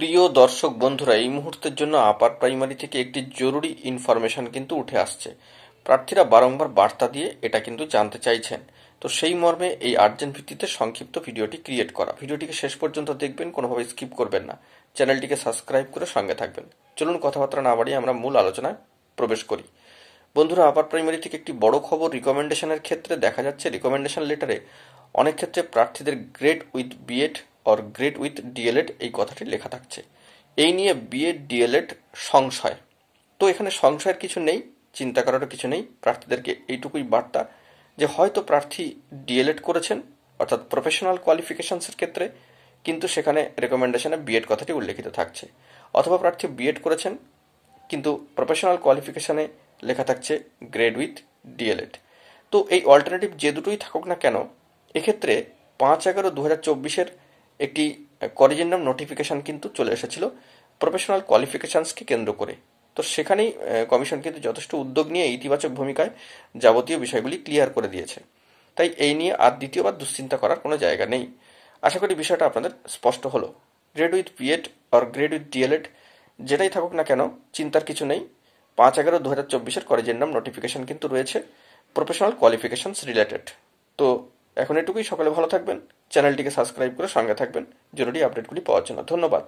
প্রিয় দর্শক বন্ধুরা, এই মুহূর্তের জন্য আপার প্রাইমারি থেকে একটি জরুরি ইনফরমেশন কিন্তু উঠে আসছে। প্রার্থীরা বারংবার বার্তা দিয়ে এটা কিন্তু জানতে চাইছেন। তো সেই মর্মে এই আর্জেন্ট ভিত্তিতে সংক্ষিপ্ত ভিডিওটি ক্রিয়েট করা। ভিডিওটিকে শেষ পর্যন্ত দেখবেন, কোনোভাবে স্কিপ করবেন না। চ্যানেলটিকে সাবস্ক্রাইব করে সঙ্গে থাকবেন। চলুন কথাবার্তা না বাড়িয়ে আমরা মূল আলোচনায় প্রবেশ করি। বন্ধুরা, আপার প্রাইমারি থেকে একটি বড় খবর। রিকমেন্ডেশনের ক্ষেত্রে দেখা যাচ্ছে রিকমেন্ডেশন লেটারে অনেক ক্ষেত্রে প্রার্থীদের grade with BEd or grade with DElEd এই কথাটি লেখা থাকছে। এই নিয়ে বিএড ডিএলএড সংশয়। তো এখানে সংশয়ের কিছু নেই, চিন্তা করারও কিছু নেই। প্রার্থীদেরকে এইটুকুই বার্তা যে হয়তো প্রার্থী ডিএলএড করেছেন অর্থাৎ প্রফেশনাল কোয়ালিফিকেশনসের ক্ষেত্রে, কিন্তু সেখানে রেকমেন্ডেশনে বিএড কথাটি উল্লেখিত থাকছে, অথবা প্রার্থী বিএড করেছেন কিন্তু প্রফেশনাল কোয়ালিফিকেশনে লেখা থাকছে গ্রেড উইথ ডিএলএড। তো এই অল্টারনেটিভ যে দুটোই থাকুক না কেন, এক্ষেত্রে 5/11/2024 একটি করিজেন্ডাম নোটিফিকেশন কিন্তু চলে এসেছিল প্রফেশনাল কোয়ালিফিকেশনসকে কেন্দ্র করে। তো সেখানেই কমিশন কিন্তু যথেষ্ট উদ্যোগ নিয়ে ইতিবাচক ভূমিকায় যাবতীয় বিষয়গুলি ক্লিয়ার করে দিয়েছে। তাই এই নিয়ে আর দ্বিতীয়বার দুশ্চিন্তা করার কোনো জায়গা নেই। আশা করি বিষয়টা আপনাদের স্পষ্ট হলো। গ্রেড উইথ বিএড আর গ্রেড উইথ ডিএলএড যেটাই থাকুক না কেন, চিন্তার কিছু নেই। 5/11/2024 করিজেন্ডাম নোটিফিকেশন কিন্তু রয়েছে প্রফেশনাল কোয়ালিফিকেশনস রিলেটেড। তো এখন এটুকুই। সকলে ভালো থাকবেন, চ্যানেলটিকে সাবস্ক্রাইব করে সঙ্গে থাকবেন জরুরি আপডেটগুলি পাওয়ার জন্য। ধন্যবাদ।